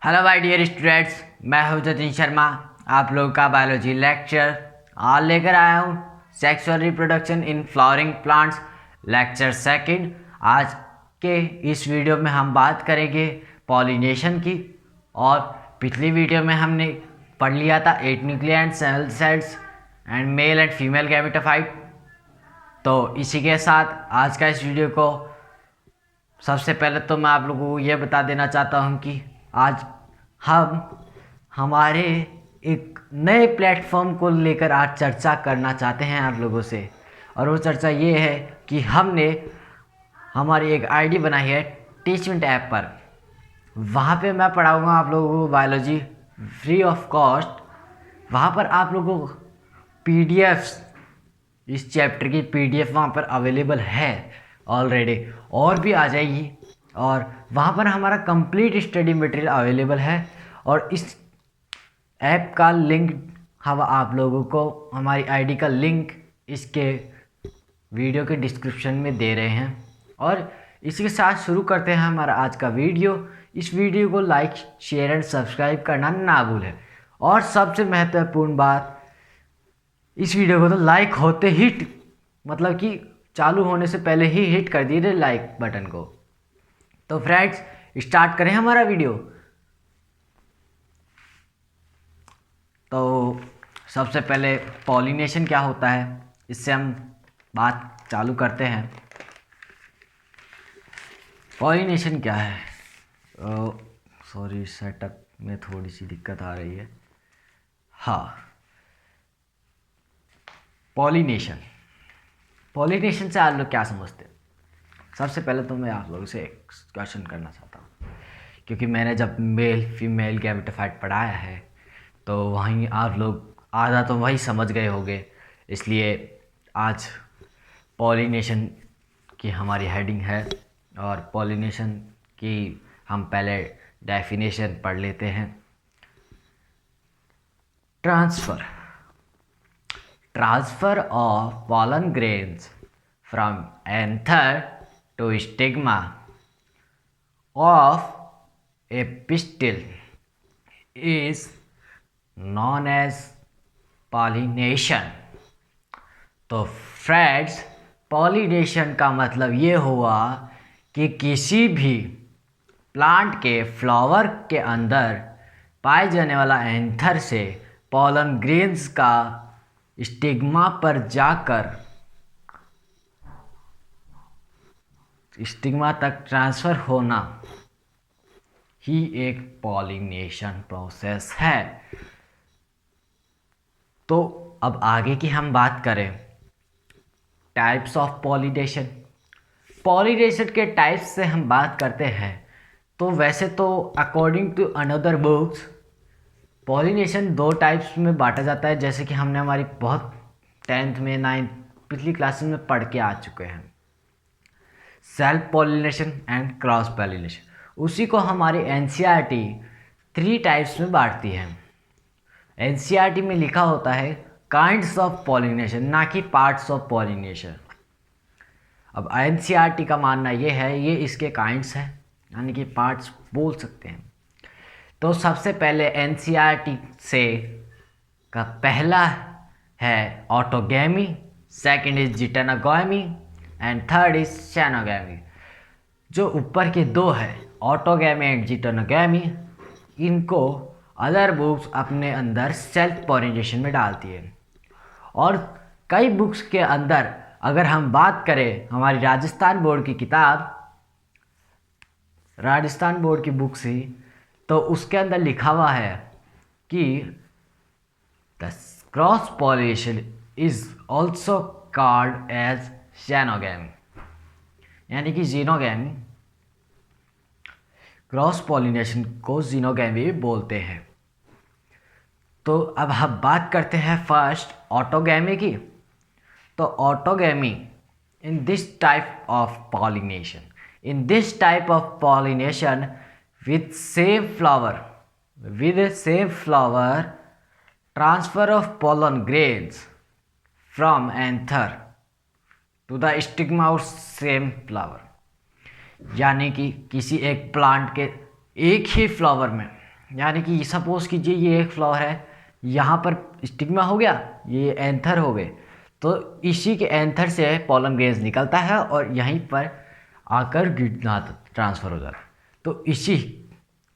Hello my dear students, मैं हूं जतिन शर्मा। आप लोगों का बायोलॉजी लेक्चर आज लेकर आया हूं। Sexual reproduction in flowering plants lecture second. आज के इस वीडियो में हम बात करेंगे पॉलिनेशन की। और पिछली वीडियो में हमने पढ़ लिया था 8 nuclei and 7 cells and male and female gametophyte. तो इसी के साथ आज का इस वीडियो को सबसे पहले तो मैं आप लोगों को ये बता देना चाहता हूँ कि आज हम हमारे एक नए प्लेटफॉर्म को लेकर आज चर्चा करना चाहते हैं आप लोगों से। और वो चर्चा ये है कि हमने हमारी एक आईडी बनाई है टीचमेंट ऐप पर। वहाँ पे मैं पढ़ाऊँगा आप लोगों को बायोलॉजी फ्री ऑफ कॉस्ट। वहाँ पर आप लोगों को पीडीएफ्स, इस चैप्टर की पीडीएफ वहाँ पर अवेलेबल है ऑलरेडी, और भी आ जाएगी। और वहाँ पर हमारा कंप्लीट स्टडी मटेरियल अवेलेबल है। और इस ऐप का लिंक हम आप लोगों को, हमारी आईडी का लिंक इसके वीडियो के डिस्क्रिप्शन में दे रहे हैं। और इसके साथ शुरू करते हैं हमारा आज का वीडियो। इस वीडियो को लाइक, शेयर एंड सब्सक्राइब करना ना भूलें। और सबसे महत्वपूर्ण बात, इस वीडियो को तो लाइक होते ही, मतलब कि चालू होने से पहले ही हिट कर दीजिए लाइक बटन को। तो फ्रेंड्स, स्टार्ट करें हमारा वीडियो। तो सबसे पहले पॉलिनेशन क्या होता है, इससे हम बात चालू करते हैं। पॉलिनेशन क्या है? सॉरी, सेटअप में थोड़ी सी दिक्कत आ रही है। हाँ, पॉलिनेशन से आप लोग क्या समझते हैं? सबसे पहले तो मैं आप लोगों से एक क्वेश्चन करना चाहता हूँ, क्योंकि मैंने जब मेल फीमेल गैमेटोफाइट पढ़ाया है तो वहीं आप लोग आधा तो वही समझ गए होंगे। इसलिए आज पॉलिनेशन की हमारी हेडिंग है, और पॉलिनेशन की हम पहले डेफिनेशन पढ़ लेते हैं। Transfer of pollen grains from anther to stigma of a pistil is known as pollination। तो फ्रेंड्स, पॉलिनेशन का मतलब ये हुआ कि किसी भी प्लांट के फ्लावर के अंदर पाए जाने वाला एंथर से पॉलन ग्रेन्स का स्टिग्मा पर जाकर स्टिग्मा तक ट्रांसफ़र होना ही एक पॉलिनेशन प्रोसेस है। तो अब आगे की हम बात करें टाइप्स ऑफ पॉलिनेशन। पॉलिनेशन के टाइप्स से हम बात करते हैं तो वैसे तो according to another books pollination 2 types में बांटा जाता है, जैसे कि हमने हमारी बहुत 10th में 9th पिछली क्लासेस में पढ़ के आ चुके हैं। Self pollination and cross pollination, उसी को हमारी एनसीईआरटी 3 टाइप्स में बांटती है। एनसीईआरटी में लिखा होता है काइंड्स ऑफ पॉलिनेशन, ना कि पार्ट्स ऑफ पॉलिनेशन। अब एनसीईआरटी का मानना ये है, ये इसके काइंड्स हैं, यानी कि पार्ट्स बोल सकते हैं। तो सबसे पहले एनसीईआरटी से का पहला है autogamy, second is geitonogamy and third is xenogamy. जो ऊपर के 2 है ऑटोगैमी एंड जिटेनोगैमी, इनको अदर बुक्स अपने अंदर सेल्फ पॉलिनेशन में डालती है। और कई बुक्स के अंदर अगर हम बात करें, हमारी राजस्थान बोर्ड की किताब, राजस्थान बोर्ड की बुक से, तो उसके अंदर लिखा हुआ है कि the cross pollination is also called as xenogamy, यानी कि जीनोगैमी। क्रॉस पॉलिनेशन को जीनोगैमी भी बोलते हैं। तो अब हम बात करते हैं फर्स्ट ऑटोगैमी की। तो autogamy in this type of pollination with same flower transfer of pollen grains from anther to the stigma of same flower, यानी कि किसी एक प्लांट के एक ही फ्लावर में यानी कि सपोज कीजिए ये एक फ्लावर है, यहाँ पर स्टिग्मा हो गया, ये एंथर हो गए, तो इसी के एंथर से पॉलन ग्रेन्स निकलता है और यहीं पर आकर गिरना ट्रांसफ़र हो जाता है। तो इसी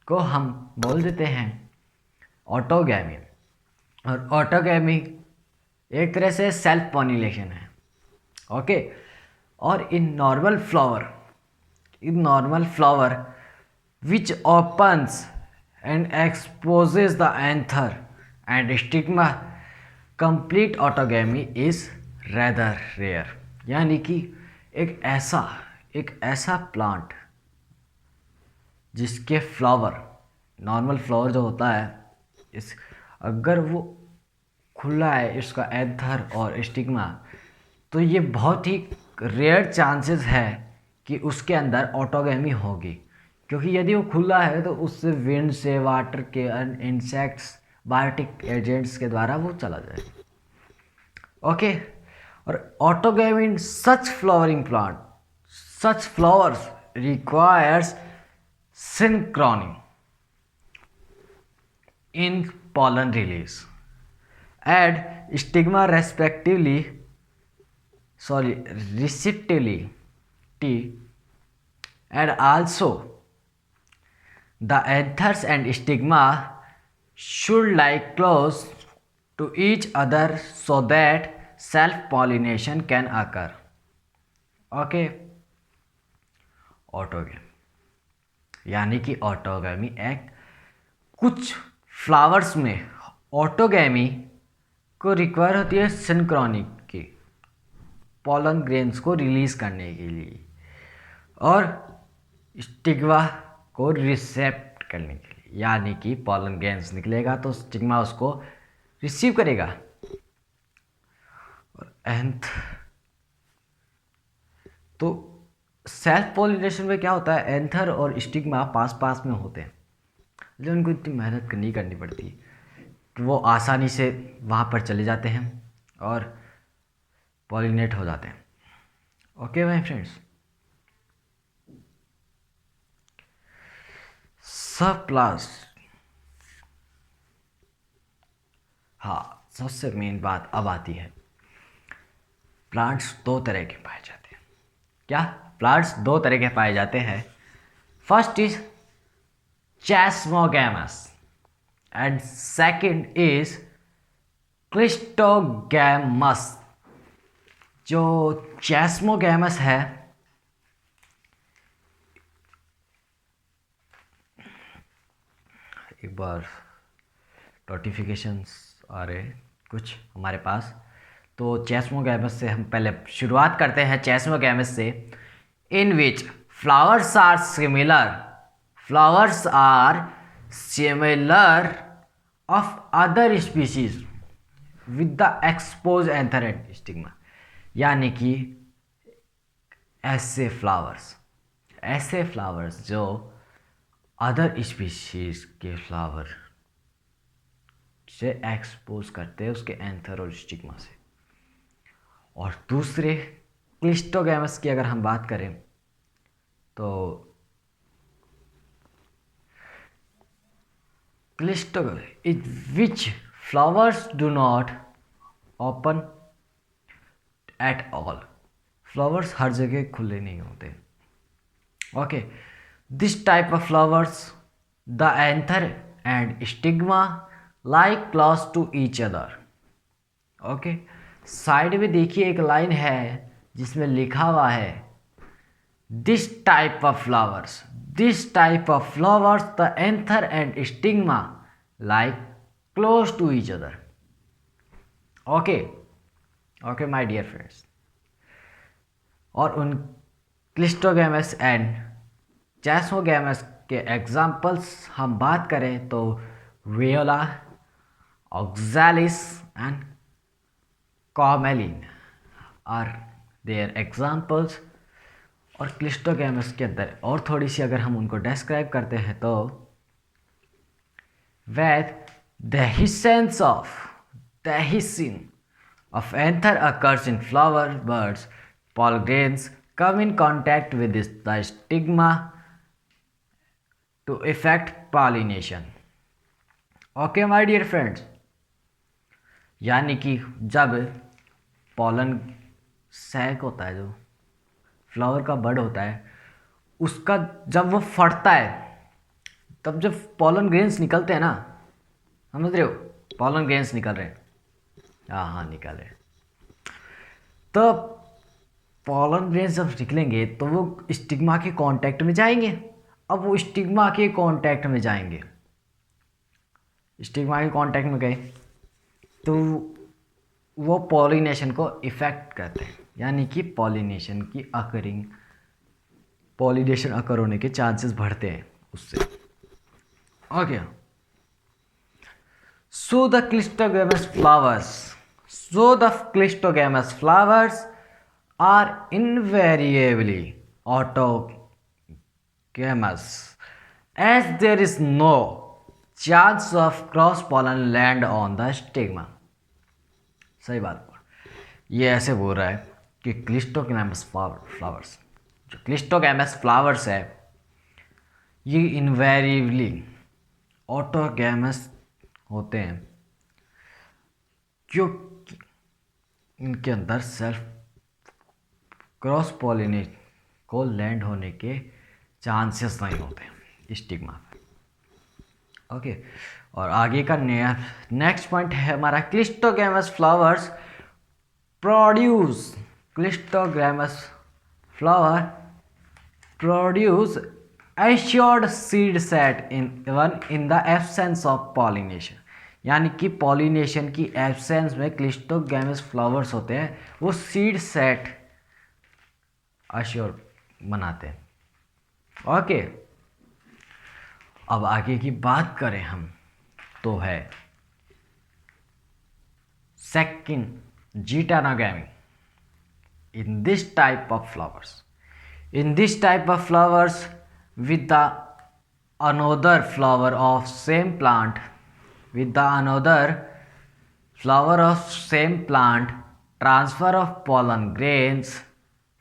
को हम बोल देते हैं ऑटोगैमी। और ऑटोगैमी एक तरह से सेल्फ पॉलिनेशन है। ओके। और in normal flower which opens and exposes the anther and stigma, complete autogamy is rather rare। यानी कि एक ऐसा प्लांट जिसके फ्लावर, नॉर्मल फ्लावर जो होता है, इस अगर वो खुला है इसका एंथर और स्टिग्मा, तो ये बहुत ही रेयर चांसेस है कि उसके अंदर ऑटोगैमी होगी, क्योंकि यदि वो खुला है तो उससे विंड से, वाटर के, इंसेक्ट्स, बायोटिक एजेंट्स के द्वारा वो चला जाएगा। ओके। और autogamy in such flowering plant, such flowers requires synchrony in pollen release and stigma receptivity, and also the anthers and stigma should lie close to each other so that self pollination can occur। okay। Autogamy यानी कि autogamy एक कुछ flowers में autogamy को require होती है Synchrony की, pollen grains को रिलीज करने के लिए, और स्टिग्मा को रिसेप्ट करने के लिए। यानी कि पॉलन ग्रेन्स निकलेगा तो स्टिग्मा उसको रिसीव करेगा। और एंथ तो सेल्फ पॉलिनेशन में क्या होता है, एंथर और स्टिग्मा पास पास में होते हैं, लेकिन उनको इतनी मेहनत नहीं करनी पड़ती कि वो आसानी से वहाँ पर चले जाते हैं और पॉलिनेट हो जाते हैं। Okay my friends. सब प्लांट्स, हाँ, सबसे मेन बात अब आती है, प्लांट्स दो तरह के पाए जाते हैं। क्या? प्लांट्स दो तरह के पाए जाते हैं। First is chasmogamous and second is cleistogamous. जो चैस्मोगैमस है, एक बार नोटिफिकेशंस आ रहे कुछ हमारे पास, तो चैस्मोगैमस से हम पहले शुरुआत करते हैं। चैस्मोगैमस से, in which flowers are similar of other species with the expose anther and stigma. यानी कि ऐसे फ्लावर्स जो अदर स्पीशीज के फ्लावर से एक्सपोज करते हैं उसके एंथर और स्टिग्मा से। और दूसरे क्लिस्टोगैमस की अगर हम बात करें तो cleistogamous which flowers do not open at all. Flowers हर जगह खुले नहीं होते। Okay, this type of flowers the anther and stigma lie close to each other. Okay, side में देखिए एक लाइन है जिसमें लिखा हुआ है this type of flowers the anther and stigma lie close to each other. Okay my dear friends. और उन क्लिस्टोगैमस एंड चैस्मोगैमस के एग्जाम्पल्स हम बात करें तो viola, oxalis and commelina are their examples. और क्लिस्टोगैमस के अंदर और थोड़ी सी अगर हम उनको डिस्क्राइब करते हैं तो where dehiscence of anther occurs in flower buds, pollen grains come in contact with the stigma to effect pollination। Okay my dear friends, यानी कि जब पॉलन सैक होता है, जो फ्लावर का बड होता है, उसका जब वो फटता है, तब जब पॉलन ग्रेन्स निकलते हैं ना, समझ रहे हो, पॉलन ग्रेन्स निकल रहे हैं, हाँ हाँ निकल रहे हैं। तो पॉलन ग्रेन्स जब निकलेंगे तो वो स्टिग्मा के कांटेक्ट में जाएंगे। अब वो स्टिग्मा के कांटेक्ट में जाएंगे, स्टिग्मा के कांटेक्ट में गए तो वो पॉलिनेशन को इफेक्ट करते हैं, यानी कि पॉलिनेशन की अकरिंग, पॉलिनेशन अकर होने के चांसेस बढ़ते हैं उससे। Okay, so the cleistogamous flowers are invariably autogamous, as there is no chance of cross pollen land on the stigma। सही बात, ये ऐसे बोल रहा है कि क्लिस्टोगैमस फ्लावर्स, जो क्लिस्टोगैमस फ्लावर्स है, ये इन्वेरिएबली ऑटोगैमस होते हैं, क्योंकि इनके अंदर सेल्फ क्रॉस पॉलिनेट को लैंड होने के चांसेस नहीं होते स्टिग्मा पे। ओके, और आगे का नेक्स्ट पॉइंट है हमारा cleistogamous flowers produce assured seed set in the absence of pollination, यानी कि पॉलिनेशन की एब्सेंस में क्लिस्टोगैमस फ्लावर्स होते हैं, वो सीड सेट अश्योर बनाते हैं। ओके, अब आगे की बात करें हम तो है second जिटानोगैमी in this type of flowers with the another flower of same plant transfer of pollen grains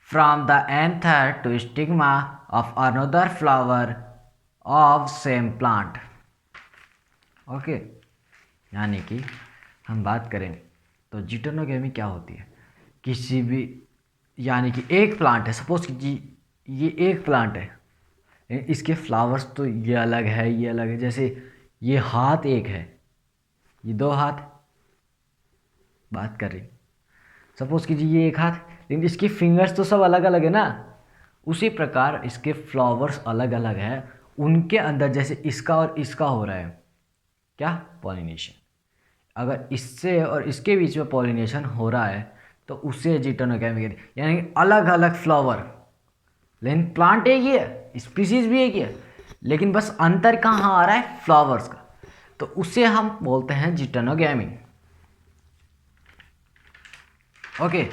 from the anther to stigma of another flower of same plant। Okay, यानी कि हम बात करें तो जिटोनोगेमी क्या होती है, किसी भी, यानी कि एक प्लांट है, सपोज कि ये एक प्लांट है, इसके फ्लावर्स तो ये अलग है, ये अलग है, जैसे ये हाथ एक है, ये दो हाथ, बात कर रही, सपोज कीजिए ये एक हाथ, लेकिन इसकी फिंगर्स तो सब अलग अलग है ना, उसी प्रकार इसके फ्लावर्स अलग अलग है, उनके अंदर जैसे इसका और इसका हो रहा है क्या, पॉलिनेशन, अगर इससे और इसके बीच में पॉलिनेशन हो रहा है तो उसे जिटोनोगेमी कहते हैं, यानी अलग अलग फ्लावर, लेकिन प्लांट एक ही है, स्पीसीज भी एक ही है, लेकिन बस अंतर कहाँ आ रहा है, फ्लावर्स का, तो उसे हम बोलते हैं जिटोनोगेमी। ओके,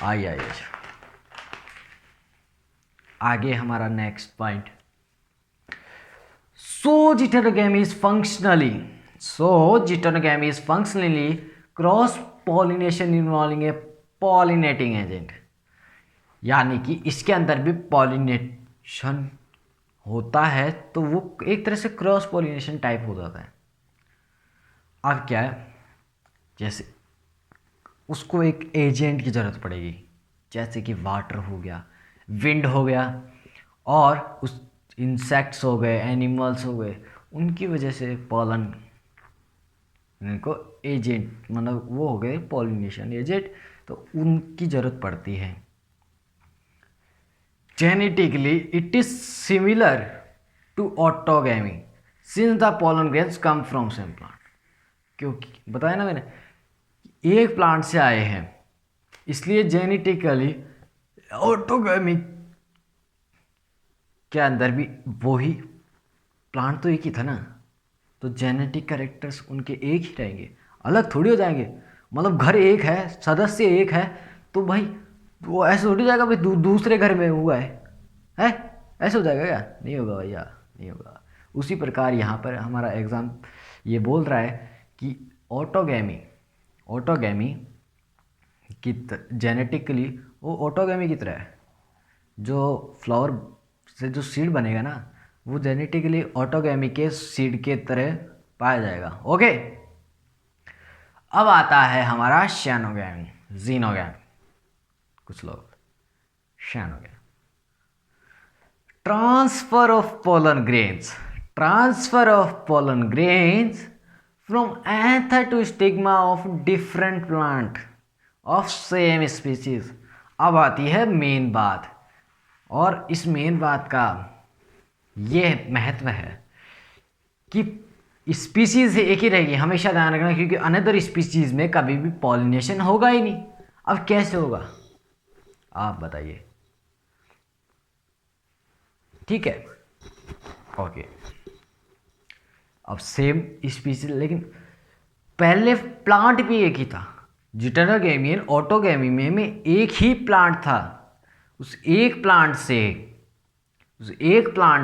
आइए आगे हमारा next point, so geitonogamy is functionally cross pollination involving a pollinating agent, यानी कि इसके अंदर भी पॉलिनेशन होता है, तो वो एक तरह से क्रॉस पॉलिनेशन टाइप हो जाता है। अब क्या है, जैसे उसको एक एजेंट की ज़रूरत पड़ेगी, जैसे कि वाटर हो गया, विंड हो गया, और उस इंसेक्ट्स हो गए, एनिमल्स हो गए, उनकी वजह से पॉलन, इनको एजेंट मतलब वो हो गए पॉलिनेशन एजेंट, तो उनकी ज़रूरत पड़ती है। Genetically it is similar to autogamy since the pollen grains come from same plant, क्योंकि बताया ना मैंने, एक प्लांट से आए हैं, इसलिए जेनेटिकली ऑटोगैमी के अंदर भी वही प्लांट तो एक ही था ना, तो जेनेटिक कैरेक्टर्स उनके एक ही रहेंगे, अलग थोड़ी हो जाएंगे। मतलब घर एक है, सदस्य एक है, तो भाई वो ऐसे थोड़ी जाएगा भाई दूसरे घर में हुआ है ऐसे हो जाएगा क्या, नहीं होगा भैया, नहीं होगा। उसी प्रकार यहाँ पर हमारा एग्ज़ाम ये बोल रहा है कि ऑटोगैमी की जेनेटिकली वो ऑटोगैमी की तरह है, जो फ्लावर से जो सीड बनेगा ना, वो जेनेटिकली ऑटोगैमी के सीड के तरह पाया जाएगा। ओके, अब आता है हमारा शैनोगैमी, जीनोगैमी, कुछ लोग xenogamy. Transfer of pollen grains, transfer of pollen grains from anther to stigma of different plant of same species. अब आती है मेन बात, और इस मेन बात का ये महत्व है कि स्पीसीज एक ही रहेगी, हमेशा ध्यान रखना, क्योंकि अनदर स्पीसीज में कभी भी पॉलिनेशन होगा ही नहीं। अब कैसे होगा आप बताइए? ठीक है, ओके। अब सेम स्पीसीज, लेकिन पहले प्लांट भी एक ही था। जिटरोगैमी एंड ऑटोगैमी में एक ही प्लांट था। उस एक प्लांट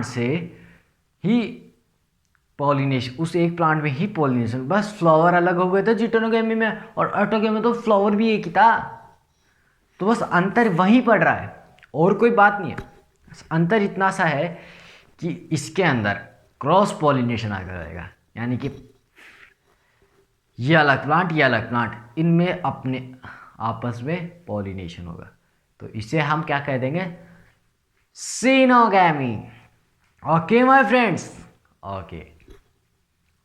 से ही पॉलिनेशन, उस एक प्लांट में ही पॉलिनेशन, बस फ्लावर अलग हो गए थे जिटरोगैमी में, और ऑटोगैमी में तो फ्लावर भी एक ही था। तो बस अंतर वहीं पड़ रहा है, और कोई बात नहीं है। बस अंतर इतना सा है कि इसके अंदर क्रॉस पॉलिनेशन आ जाएगा, यानी कि ये अलग प्लांट, ये अलग प्लांट, इनमें अपने आपस में पॉलिनेशन होगा। तो इसे हम क्या कह देंगे? Xenogamy. Okay my friends, okay.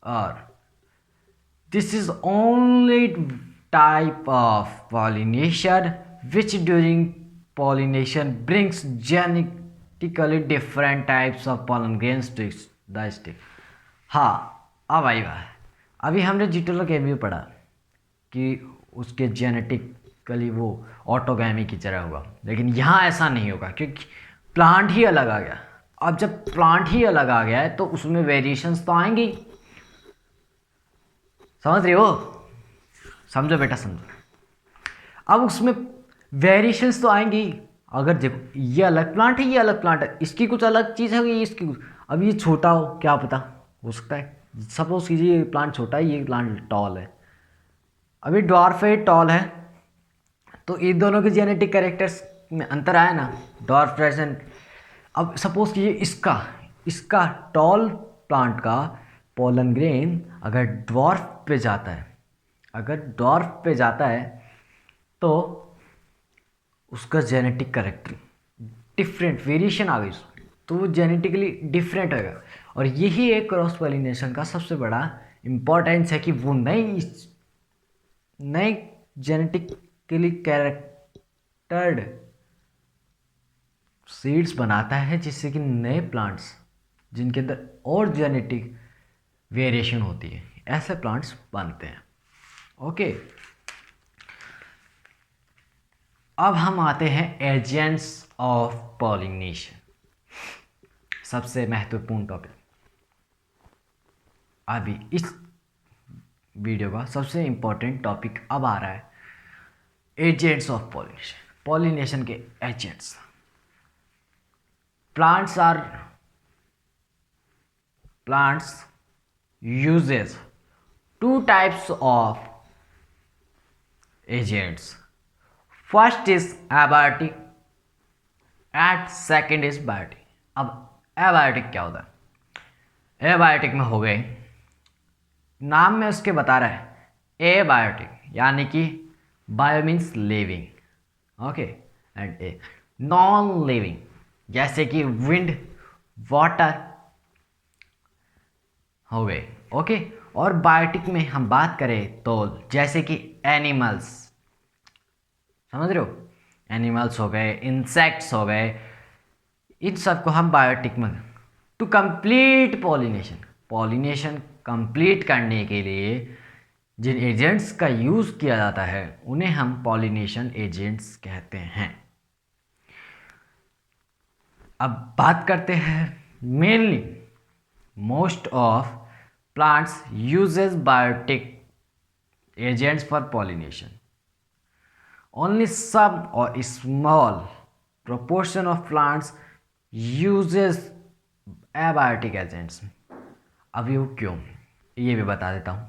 और this is only type of pollination which during pollination brings genetically different types of pollen grains to the stick। हाँ, अब आई बात, अभी हमने जिटरोगैमी पढ़ा कि उसके जेनेटिकली वो ऑटोगैमी की तरह होगा, लेकिन यहाँ ऐसा नहीं होगा क्योंकि प्लांट ही अलग आ गया। अब जब प्लांट ही अलग आ गया है तो उसमें वेरिएशंस तो आएंगी, समझ रहे हो? समझो बेटा, समझो। अब उसमें वेरिएशंस तो आएंगी। अगर देखो ये अलग प्लांट है, ये अलग प्लांट है, इसकी कुछ अलग चीज़ है, ये इसकी कुछ, अब ये छोटा हो, क्या पता, हो सकता है। सपोज कीजिए ये प्लांट छोटा है, ये प्लांट टॉल है। अभी डॉर्फ है, टॉल है, तो इन दोनों के जेनेटिक कैरेक्टर्स में अंतर आया ना, डॉर्फ प्रेजेंट। अब सपोज कीजिए इसका टॉल प्लांट का पोलन ग्रेन अगर डॉर्फ पे जाता है, तो उसका जेनेटिक कैरेक्टर डिफरेंट, वेरिएशन आ गई उसमें, तो वो जेनेटिकली डिफरेंट होगा। और यही एक क्रॉस पॉलिनेशन का सबसे बड़ा इम्पोर्टेंस है कि वो नए जेनेटिकली कैरेक्टर्ड सीड्स बनाता है, जिससे कि नए प्लांट्स जिनके अंदर और जेनेटिक वेरिएशन होती है, ऐसे प्लांट्स बनते हैं। ओके, अब हम आते हैं एजेंट्स ऑफ पॉलिनेशन, सबसे महत्वपूर्ण टॉपिक। अभी इस वीडियो का सबसे इंपॉर्टेंट टॉपिक अब आ रहा है, एजेंट्स ऑफ पॉलिनेशन। पॉलिनेशन के agents. Plants uses two types of agents. First is abiotic and second is biotic। अब एबायोटिक क्या होता है? एबायोटिक में हो गए, नाम में उसके बता रहा है एबायोटिक, यानी कि bio means living, okay, and a non living, जैसे कि विंड, वाटर हो गए, ओके। और बायोटिक में हम बात करें तो जैसे कि एनिमल्स, समझ रहे हो, एनिमल्स हो गए, इंसेक्ट्स हो गए, इन सब को हम बायोटिक में, टू कंप्लीट पॉलिनेशन कंप्लीट करने के लिए जिन एजेंट्स का यूज़ किया जाता है उन्हें हम पॉलिनेशन एजेंट्स कहते हैं। अब बात करते हैं mainly most of plants uses biotic agents for pollination. Only some or small proportion of plants uses abiotic agents। अब ये क्यों, ये भी बता देता हूँ।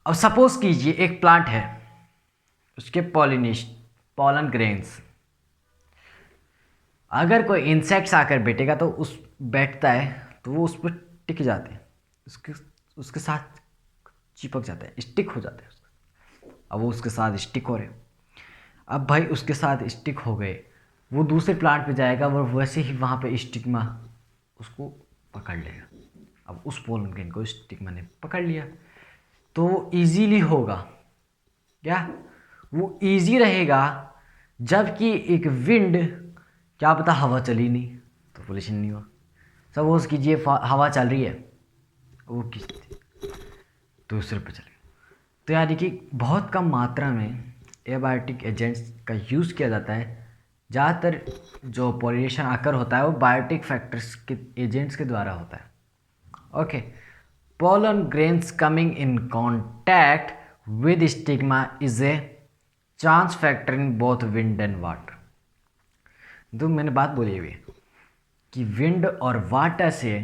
अब सपोज कीजिए एक प्लांट है, उसके पोलन ग्रेन्स अगर कोई इंसेक्ट्स आकर बैठेगा तो उस बैठता है तो वो उस पर टिक जाते हैं, उसके उसके साथ चिपक जाता है, स्टिक हो जाता है उसका। अब वो उसके साथ स्टिक हो रहे, अब भाई उसके साथ स्टिक हो गए, वो दूसरे प्लांट पे जाएगा और वैसे ही वहाँ पे स्टिग्मा उसको पकड़ लेगा। अब उस पोलन ग्रेन को स्टिग्मा ने पकड़ लिया तो वो ईजीली होगा, क्या वो ईजी रहेगा। जबकि एक विंड, क्या पता हवा चली नहीं तो पोल्यूशन नहीं हुआ। सपोज कीजिए हवा चल रही है, वो किस दूसरे पे चले, तो यानी कि बहुत कम मात्रा में एबायोटिक एजेंट्स का यूज़ किया जाता है। ज़्यादातर जो पॉलिनेशन आकर होता है वो बायोटिक फैक्टर्स के एजेंट्स के द्वारा होता है। Okay, pollen grains coming in contact with stigma is a chance factor in both wind and water। तो मैंने बात बोली हुई कि विंड और वाटर से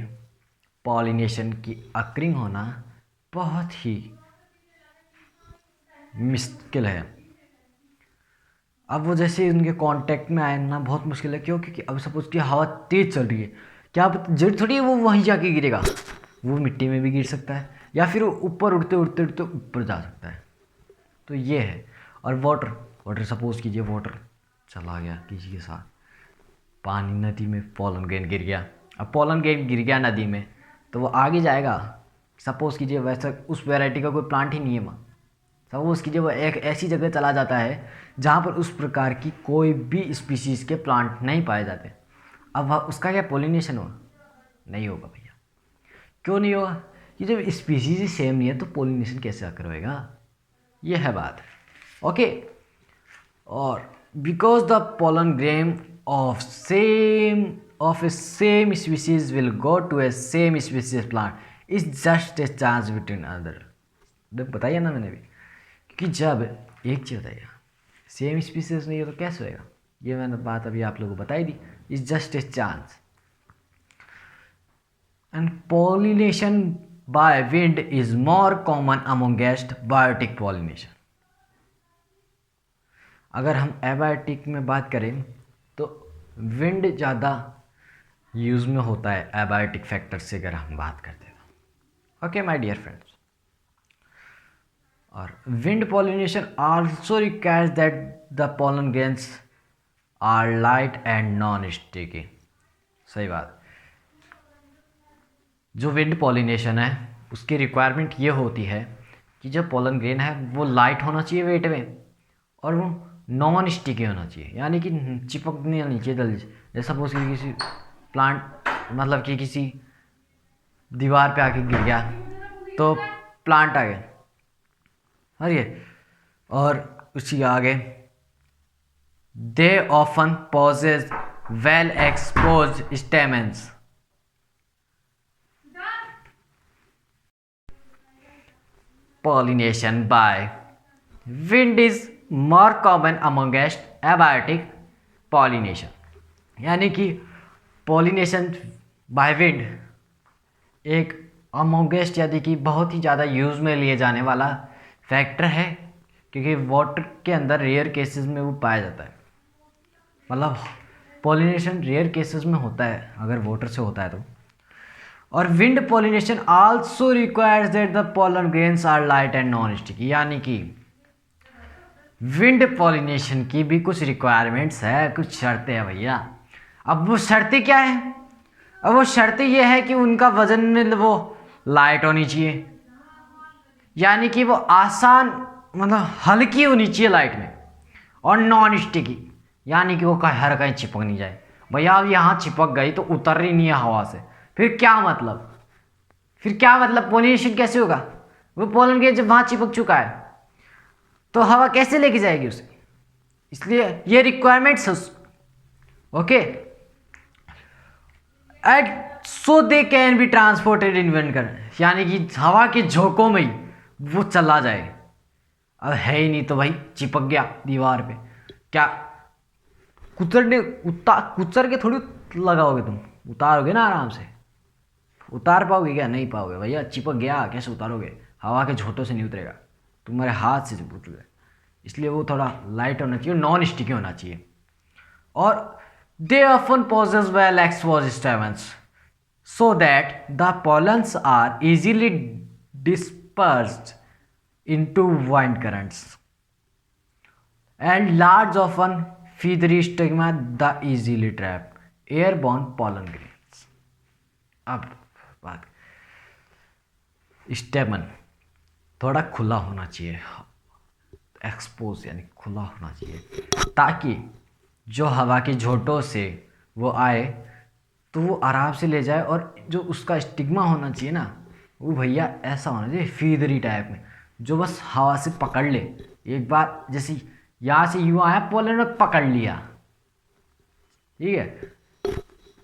पॉलिनेशन की अक्रिंग होना बहुत ही मुश्किल है। अब वो जैसे उनके कांटेक्ट में आए ना बहुत मुश्किल है। क्यों? क्योंकि अब सपोज कि हवा तेज चल रही है, क्या जरूर थोड़ी है वो वहीं जाके गिरेगा, वो मिट्टी में भी गिर सकता है या फिर ऊपर उड़ते उड़ते उड़ते ऊपर जा सकता है। तो ये है। और वाटर सपोज कीजिए वाटर चला गया किसी के साथ, पानी नदी में पोलन ग्रेन गिर गया। अब पोलन ग्रेन गिर गया नदी में तो वो आगे जाएगा। सपोज कीजिए वैसा उस वैरायटी का कोई प्लांट ही नहीं है वहाँ। सपोज कीजिए वो एक ऐसी जगह चला जाता है जहाँ पर उस प्रकार की कोई भी स्पीशीज़ के प्लांट नहीं पाए जाते। अब वह उसका क्या पॉलिनेशन होगा? नहीं होगा भैया। क्यों नहीं होगा? कि जब स्पीशीज ही सेम नहीं है तो पॉलिनेशन कैसे आकर होएगा? ये है बात। ओके, और because the pollen grain of a same species will go to a same species plant is just a chance between other. बताइए ना मैंने भी, क्योंकि जब एक चीज़ बताइए सेम स्पीशीज नहीं है तो कैसे होएगा? ये मैंने बात अभी आप लोगों को बताई दी, is just a chance. And pollination by wind is more common amongst biotic pollination। अगर हम एबायोटिक में बात करें तो विंड ज़्यादा यूज़ में होता है एबायोटिक फैक्टर से अगर हम बात करते हैं तो। ओके माय डियर फ्रेंड्स, और wind pollination also requires that the pollen grains are light and non sticky. सही बात। जो विंड पॉलिनेशन है उसकी रिक्वायरमेंट ये होती है कि जो पोलन ग्रेन है वो लाइट होना चाहिए वेट में और वो नॉन स्टिकी होना चाहिए, यानी कि चिपकने नहीं चाहिए जल्दी। जैसे सपोज कि किसी प्लांट मतलब कि किसी दीवार पे आके गिर गया तो प्लांट आ गया, समझिए, और उसी आगे they often possess well exposed stamens. Pollination by wind is more common amongst abiotic pollination। यानी कि pollination by wind एक amongst यानी कि बहुत ही ज़्यादा यूज़ में लिए जाने वाला फैक्टर है, क्योंकि वाटर के अंदर रेयर केसेस में वो पाया जाता है। मतलब पॉलिनेशन रेयर केसेस में होता है अगर वाटर से होता है तो। और wind pollination also requires that the pollen grains are light and non sticky. यानी कि विंड पॉलिनेशन की भी कुछ रिक्वायरमेंट्स है, कुछ शर्तें हैं भैया। अब वो शर्तें क्या है? अब वो शर्तें ये है कि उनका वजन में वो लाइट होनी चाहिए, यानी कि वो आसान मतलब हल्की होनी चाहिए लाइट में, और नॉन स्टिकी यानी कि वो हर कहीं चिपक नहीं जाए। भैया अब यहाँ चिपक गई तो उतर रही नहीं है हवा से, फिर क्या मतलब पॉलिनेशन कैसे होगा? वो पोलन ग्रेन जब वहाँ चिपक चुका है तो हवा कैसे लेके जाएगी उसे? इसलिए ये रिक्वायरमेंट्स है। Okay, at so they can be transported in wind current, यानी कि हवा के झोंकों में ही वो चला जाए। अब है ही नहीं तो भाई चिपक गया दीवार पे, क्या कुचर के थोड़ी लगाओगे तुम? उतारोगे ना आराम से? उतार पाओगे क्या? नहीं पाओगे भैया, चिपक गया कैसे उतारोगे? हवा के झोंटों से नहीं उतरेगा, तुम्हारे हाथ से चिपक गया। इसलिए वो थोड़ा लाइट होना चाहिए, नॉन स्टिकी होना चाहिए। और They often possess well exposed stamens so that the pollens are easily dispersed into wind currents, and large often feathery stigma the easily trapped airborne pollen grains. अब बात, स्टेमन थोड़ा खुला होना चाहिए, एक्सपोज यानी खुला होना चाहिए, ताकि जो हवा के झोंकों से वो आए तो वो आराम से ले जाए। और जो उसका स्टिग्मा होना चाहिए ना, वो भैया ऐसा होना चाहिए फीदरी टाइप में, जो बस हवा से पकड़ ले। एक बार जैसे यहाँ से यूँ आया पोलन में पकड़ लिया, ठीक है।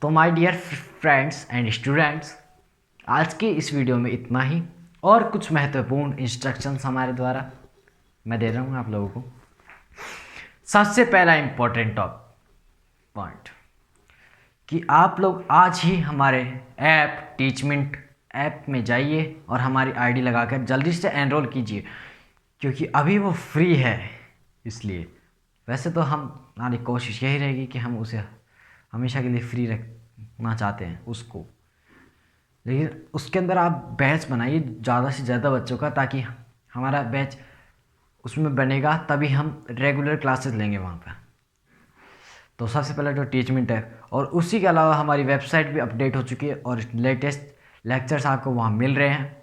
तो my dear friends and students, आज के इस वीडियो में इतना ही, और कुछ महत्वपूर्ण इंस्ट्रक्शंस हमारे द्वारा मैं दे रहा हूँ आप लोगों को। सबसे पहला इम्पोर्टेंट पॉइंट कि आप लोग आज ही हमारे ऐप टीचमेंट ऐप में जाइए और हमारी आईडी लगाकर जल्दी से एनरोल कीजिए, क्योंकि अभी वो फ्री है। इसलिए वैसे तो हमारी कोशिश यही रहेगी कि हम उसे हमेशा के लिए फ्री रखना चाहते हैं उसको, लेकिन उसके अंदर आप बैच बनाइए ज़्यादा से ज़्यादा बच्चों का, ताकि हमारा बैच उसमें बनेगा, तभी हम रेगुलर क्लासेस लेंगे वहाँ पर। तो सबसे पहले तो टीचमेंट है, और उसी के अलावा हमारी वेबसाइट भी अपडेट हो चुकी है और लेटेस्ट लेक्चर्स आपको वहाँ मिल रहे हैं।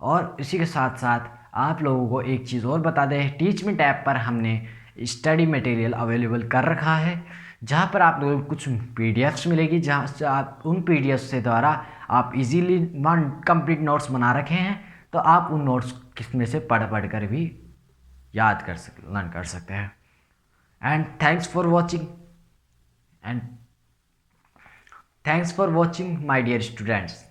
और इसी के साथ साथ आप लोगों को एक चीज़ और बता दें, टीचमेंट ऐप पर हमने स्टडी मटेरियल अवेलेबल कर रखा है, जहाँ पर आप लोगों को कुछ PDFs मिलेगी, जहाँ से आप उन PDFs से द्वारा आप इजीली वन कंप्लीट नोट्स बना रखे हैं, तो आप उन नोट्स किसमें से पढ़ कर भी याद कर लर्न कर सकते हैं। And thanks for watching my dear students.